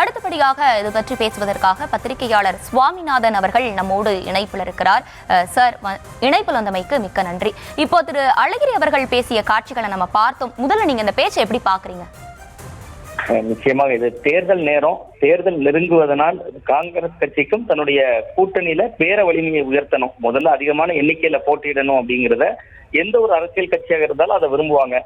அடுத்தபடியாக இது பற்றி பேசுவதற்காக பத்திரிகையாளர் சுவாமிநாதன் அவர்கள் நம்மோடு இணைப்பில் இருக்கிறார். சார், இணைப்பில் வந்தமைக்கு மிக்க நன்றி. இப்போ திரு அழகிரி அவர்கள் பேசிய காட்சிகளை நம்ம பார்த்தோம். முதல்ல நீங்க இந்த பேச்சை எப்படி பாக்குறீங்க? நிச்சயமாக இது தேர்தல் நேரம். தேர்தல் நெருங்குவதனால் காங்கிரஸ் கட்சிக்கும் தன்னுடைய கூட்டணியில பேர வலிமையை உயர்த்தணும், முதல்ல அதிகமான எண்ணிக்கையில போட்டியிடணும் அப்படிங்கிறத எந்த ஒரு அரசியல் கட்சியாக இருந்தாலும் அதை விரும்புவாங்க.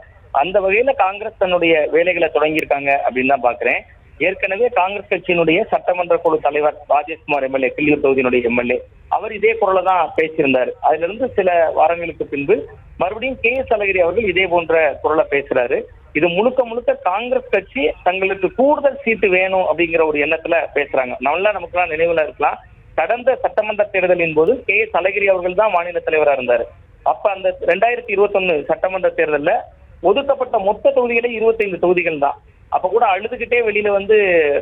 அந்த வகையில காங்கிரஸ் தன்னுடைய வேலைகளை தொடங்கியிருக்காங்க அப்படின்னு தான் பாக்குறேன். ஏற்கனவே காங்கிரஸ் கட்சியினுடைய சட்டமன்ற குழு தலைவர் ராஜேஷ்குமார் எம்எல்ஏ, கிள்ளியூர் தொகுதியினுடைய எம்எல்ஏ, அவர் இதே குரலை தான் பேசியிருந்தார். அதுல இருந்து சில வாரங்களுக்கு பின்பு மறுபடியும் KS அழகிரி அவர்கள் இதே போன்ற குரலை பேசுறாரு. இது முழுக்க முழுக்க காங்கிரஸ் கட்சி தங்களுக்கு கூடுதல் சீட்டு வேணும் அப்படிங்கிற ஒரு எண்ணத்துல பேசுறாங்க. நல்லா நமக்குலாம் நினைவுல இருக்கலாம், கடந்த சட்டமன்ற தேர்தலின் போது KS அழகிரி அவர்கள் தான் மாநில தலைவராக இருந்தாரு. அப்ப அந்த 2021 சட்டமன்ற தேர்தல்ல ஒதுக்கப்பட்ட மொத்த தொகுதிகளே 25 தொகுதிகள் தான். அப்ப கூட அழுதுகிட்டே வெளியில வந்து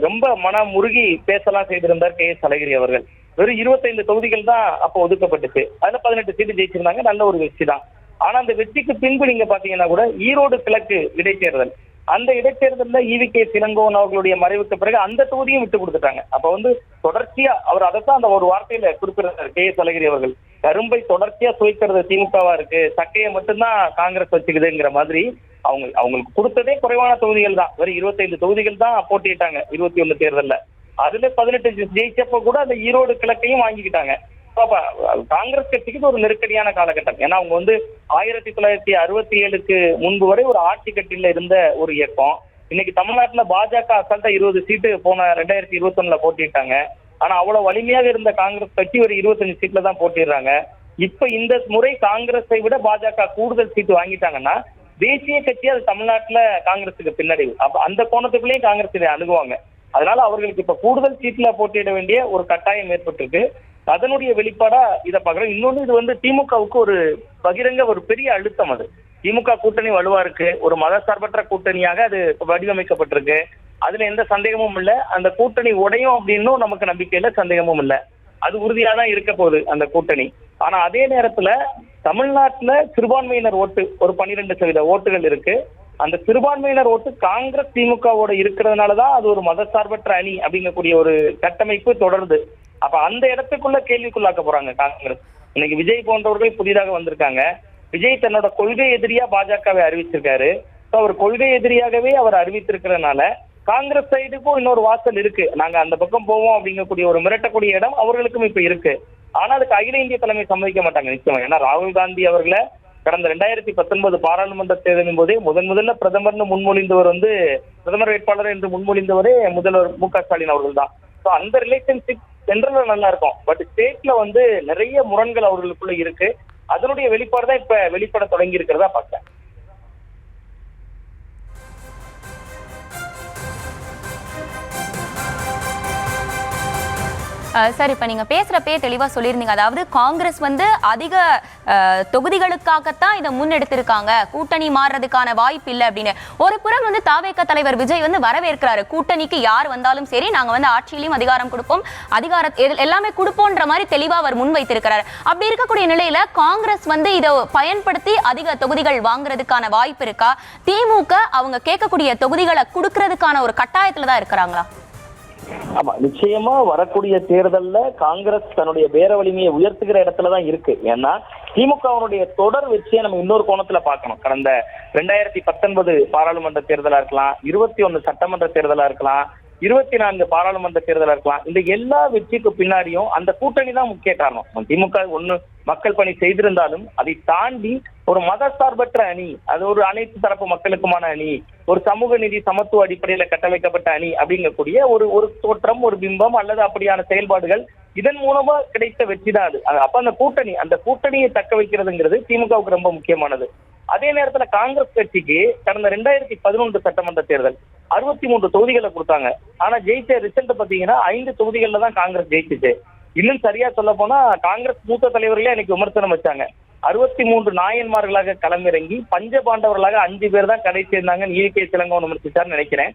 ரொம்ப மன முருகி பேசலாம் செய்திருந்தார் KS அழகிரி அவர்கள். வெறும் 25 தொகுதிகள் தான் அப்ப ஒதுக்கப்பட்டுச்சு. அதுல 18 சீட்டு ஜெயிச்சிருந்தாங்க, நல்ல ஒரு வெற்றி தான். ஆனா அந்த வெற்றிக்கு பின்பு நீங்க பாத்தீங்கன்னா கூட ஈரோடு கிழக்கு இடைத்தேர்தல், அந்த இடைத்தேர்தல்ல EVK இளங்கோவன் அவர்களுடைய மறைவுக்கு பிறகு அந்த தொகுதியும் விட்டு கொடுத்துட்டாங்க. அப்ப வந்து தொடர்ச்சியா அவர் அதைத்தான் அந்த ஒரு வார்த்தையில குறிப்பிடுறாரு KS அழகிரி அவர்கள், கரும்பை தொடர்ச்சியா சுவைக்கிறது திமுகவா இருக்கு, சக்கையை மட்டும்தான் காங்கிரஸ் வச்சுக்குதுங்கிற மாதிரி. அவங்களுக்கு கொடுத்ததே குறைவான தொகுதிகள் தான், வெறும் 25 தொகுதிகள் தான் போட்டிட்டாங்க 21 தேர்தல்ல. அதுல 18 ஜெயிச்சப்ப கூட அந்த ஈரோடு கிழக்கையும் வாங்கிக்கிட்டாங்க. காங்கிரஸ் கட்சிக்கு ஒரு நெருக்கடியான காலகட்டம். ஏன்னா அவங்க வந்து 1967க்கு முன்பு வரை ஒரு ஆட்சி கட்டில இருந்த ஒரு இயக்கம். இன்னைக்கு தமிழ்நாட்டுல பாஜக அசால்ட்டா 20 சீட்டு போன 2021ல போட்டிட்டாங்க. ஆனா அவ்வளவு வலிமையாக இருந்த காங்கிரஸ் கட்சி ஒரு 25 சீட்ல தான் போட்டிடுறாங்க. இப்ப இந்த முறை காங்கிரஸை விட பாஜக கூடுதல் சீட்டு வாங்கிட்டாங்கன்னா தேசிய கட்சி அது தமிழ்நாட்டுல காங்கிரஸுக்கு பின்னடைவு. அப்ப அந்த கோணத்துக்குள்ளேயும் காங்கிரஸ் இதை அணுகுவாங்க. அதனால அவர்களுக்கு இப்ப கூடுதல் சீட்ல போட்டியிட வேண்டிய ஒரு கட்டாயம் ஏற்பட்டிருக்கு. அதனுடைய வெளிப்பாடா இதை பாக்குறோம். இன்னொன்னு, இது வந்து திமுகவுக்கு ஒரு பகிரங்க ஒரு பெரிய அழுத்தம். அது திமுக கூட்டணி வலுவா இருக்கு, ஒரு மதசார்பற்ற கூட்டணியாக அது வடிவமைக்கப்பட்டிருக்கு. அதுல எந்த சந்தேகமும் இல்லை. அந்த கூட்டணி உடையும் அப்படின்னும் நமக்கு நம்பிக்கையில சந்தேகமும் இல்லை. அது உறுதியா தான் இருக்க போகுது அந்த கூட்டணி. ஆனா அதே நேரத்துல தமிழ்நாட்டுல சிறுபான்மையினர் ஓட்டு ஒரு 12% ஓட்டுகள் இருக்கு. அந்த சிறுபான்மையினர் ஓட்டு காங்கிரஸ் திமுகவோட இருக்கிறதுனாலதான் அது ஒரு மதசார்பற்ற அணி அப்படிங்கக்கூடிய ஒரு கட்டமைப்பு தொடருது. அப்ப அந்த இடத்துக்குள்ள கேள்விக்குள்ளாக்க போறாங்க காங்கிரஸ். இன்னைக்கு விஜய் போன்றவர்கள் புதிதாக வந்திருக்காங்க. விஜய் தன்னோட கொள்கை எதிரியா பாஜகவை அறிவிச்சிருக்காரு. அவர் கொள்கை எதிரியாகவே அவர் அறிவித்திருக்கிறதுனால காங்கிரஸ் சைடுக்கும் இன்னொரு வாசல் இருக்கு, நாங்க அந்த பக்கம் போவோம் அப்படிங்கக்கூடிய ஒரு மிரட்டக்கூடிய இடம் அவர்களுக்கும் இப்ப இருக்கு. ஆனா அதுக்கு அகில இந்திய தலைமை சம்மதிக்க மாட்டாங்க நிச்சயமா. ஏன்னா ராகுல் காந்தி அவர்களை கடந்த 2019 பாராளுமன்ற தேர்தலின் போதே முதல்ல பிரதமர்னு முன்மொழிந்தவர் வந்து பிரதமர் வேட்பாளர் என்று முன்மொழிந்தவரே முதல்வர் MK ஸ்டாலின் அவர்கள் தான். அந்த ரிலேஷன்ஷிப் சென்ட்ரல்ல நல்லா இருக்கும். பட் ஸ்டேட்ல வந்து நிறைய முரண்கள் அவர்களுக்குள்ள இருக்கு. அதனுடைய வெளிப்பாடு தான் இப்ப வெளிப்பட தொடங்கி இருக்கிறதா பார்க்கிறேன். சார், இப்ப நீங்க பேசுறப்பே தெளிவா சொல்லியிருந்தீங்க, அதாவது காங்கிரஸ் வந்து அதிக தொகுதிகளுக்காகத்தான் இதை முன்னெடுத்திருக்காங்க, கூட்டணி மாறுறதுக்கான வாய்ப்பு இல்லை அப்படின்னு. ஒரு புறம் வந்து தாவேக தலைவர் விஜய் வந்து வரவேற்கிறாரு, கூட்டணிக்கு யார் வந்தாலும் சரி நாங்க வந்து ஆட்சியிலையும் அதிகாரம் கொடுப்போம், எல்லாமே கொடுப்போன்ற மாதிரி தெளிவா அவர் முன்வைத்திருக்கிறார். அப்படி இருக்கக்கூடிய நிலையில காங்கிரஸ் வந்து இதை பயன்படுத்தி அதிக தொகுதிகள் வாங்குறதுக்கான வாய்ப்பு இருக்கா? திமுக அவங்க கேட்கக்கூடிய தொகுதிகளை கொடுக்கறதுக்கான ஒரு கட்டாயத்துல தான் இருக்கிறாங்களா? ஆமா, நிச்சயமா வரக்கூடிய தேர்தல்ல காங்கிரஸ் தன்னுடைய பேர வலிமையை உயர்த்துகிற இடத்துலதான் இருக்கு. ஏன்னா திமுகவுடைய தொடர் வெற்றியை நம்ம இன்னொரு கோணத்துல பார்க்கணும். கடந்த 2019 பாராளுமன்ற தேர்தலா இருக்கலாம், 21 சட்டமன்ற தேர்தலா இருக்கலாம், 24 பாராளுமன்ற தேர்தலா இருக்கலாம். இந்த எல்லா வெற்றிக்கு பின்னாடியும் அந்த கூட்டணி தான் முக்கிய காரணம். திமுக ஒண்ணு மக்கள் பணி செய்திருந்தாலும் அதை தாண்டி ஒரு மதசார்பற்ற அணி, அது ஒரு அனைத்து தரப்பு மக்களுக்குமான அணி, ஒரு சமூக நீதி சமத்துவ அடிப்படையில கட்டமைக்கப்பட்ட அணி அப்படிங்கக்கூடிய ஒரு தோற்றம், ஒரு பிம்பம் அல்லது அப்படியான செயல்பாடுகள், இதன் மூலமா கிடைத்த வெற்றி தான் அது. அப்ப அந்த கூட்டணியை தக்க வைக்கிறதுங்கிறது திமுகவுக்கு ரொம்ப முக்கியமானது. அதே நேரத்துல காங்கிரஸ் கட்சிக்கு கடந்த 2011 சட்டமன்ற தேர்தல் 63 தொகுதிகளை கொடுத்தாங்க. ஆனா ஜெயிச்ச ரிசல்ட் பாத்தீங்கன்னா 5 தொகுதிகள்ல தான் காங்கிரஸ் ஜெயிச்சுச்சு. இன்னும் சரியா சொல்ல போனா காங்கிரஸ் மூத்த தலைவர்களே எனக்கு விமர்சனம் வச்சாங்க. 63 நாயன்மார்களாக களமிறங்கி பஞ்ச பாண்டவர்களாக 5 பேர் தான் கடை சேர்ந்தாங்க EVK இளங்கோவன் விமர்சிச்சார்னு நினைக்கிறேன்.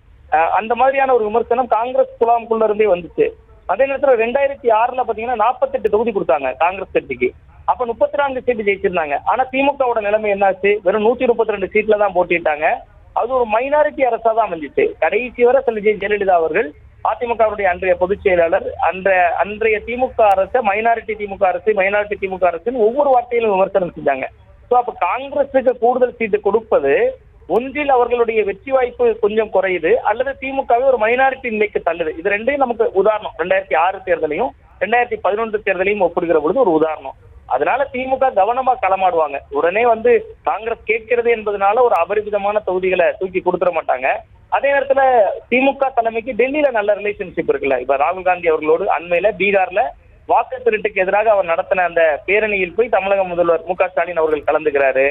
அந்த மாதிரியான ஒரு விமர்சனம் காங்கிரஸ் குழாமுக்குள்ள இருந்தே வந்துச்சு. அதே நேரத்துல 2006ல பாத்தீங்கன்னா 48 தொகுதி கொடுத்தாங்க காங்கிரஸ் கட்சிக்கு. அப்ப 34 சீட்டு ஜெயிச்சிருந்தாங்க. ஆனா திமுகவோட நிலைமை என்னாச்சு? வெறும் 132 சீட்ல தான் போட்டிட்டாங்க. அது ஒரு மைனாரிட்டி அரசா தான் அமைஞ்சிச்சு. கடைசி வரை ஜெயலலிதா அவர்கள் அதிமுகவுடைய அன்றைய பொதுச் செயலாளர் அன்றைய திமுக அரசு மைனாரிட்டி திமுக அரசுன்னு ஒவ்வொரு வார்த்தையிலும் விமர்சனம் செஞ்சாங்க. ஸோ அப்ப காங்கிரஸுக்கு கூடுதல் சீட்டு கொடுப்பது ஒன்றில் அவர்களுடைய வெற்றி வாய்ப்பு கொஞ்சம் குறையுது, அல்லது திமுகவை ஒரு மைனாரிட்டி நிலைக்கு தள்ளுது. இது ரெண்டையும் நமக்கு உதாரணம் 2006 தேர்தலையும் 2011 தேர்தலையும் ஒப்பிடுகிற பொழுது ஒரு உதாரணம். அதனால திமுக கவனமா களமாடுவாங்க. உடனே காங்கிரஸ் கேட்கிறது என்பதனால ஒரு அபரிமிதமான தொகுதிகளை தூக்கி கொடுத்துட மாட்டாங்க. அதே நேரத்துல திமுக தலைமைக்கு டெல்லியில நல்ல ரிலேஷன்ஷிப் இருக்குல்ல. இப்ப ராகுல் காந்தி அவர்களோடு அண்மையில பீகார்ல வாக்கு திருட்டுக்கு எதிராக அவர் நடத்தின அந்த பேரணியில் போய் தமிழக முதல்வர் மு க ஸ்டாலின் அவர்கள் கலந்துக்கிறாரு.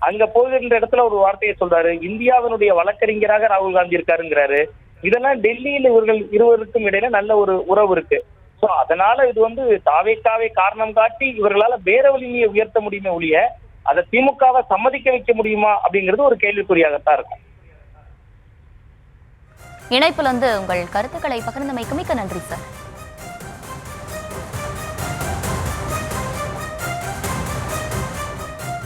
அங்க போகின்ற இடத்துல ஒரு வார்த்தையை சொல்றாரு, இந்தியாவினுடைய வழக்கறிஞராக ராகுல் காந்தி இருக்காருங்கிறாரு. இதெல்லாம் டெல்லியில் இவர்கள் இருவருக்கும் இடையில நல்ல ஒரு உறவு இருக்கு. சோ அதனால இது தாவேக்காவை காரணம் காட்டி இவர்களால பேர வலிமையை உயர்த்த முடியுமே ஒழிய அதை திமுகவை சம்மதிக்க வைக்க முடியுமா அப்படிங்கிறது ஒரு கேள்விக்குறியாகத்தான் இருக்கும். இணைப்புல உங்கள் கருத்துக்களை பகிர்ந்தமைக்கு மிக்க நன்றி சார்.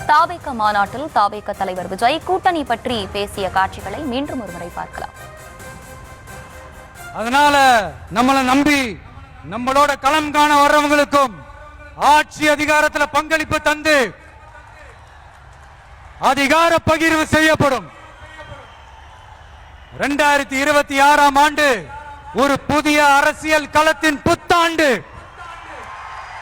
தாவேக மாநாட்டில் தாவேக தலைவர் விஜய் கூட்டணி பற்றி பேசிய காட்சிகளை மீண்டும் ஒருமுறை பார்க்கலாம். அதனால நம்மளை நம்பி நம்மளோட களம் காண வர்றவங்களுக்கும் ஆட்சி அதிகாரத்துல பங்களிப்பு தந்து அதிகார பகிர்வு செய்யப்படும். 2026 ஆண்டு ஒரு புதிய அரசியல் களத்தின் புத்தாண்டு.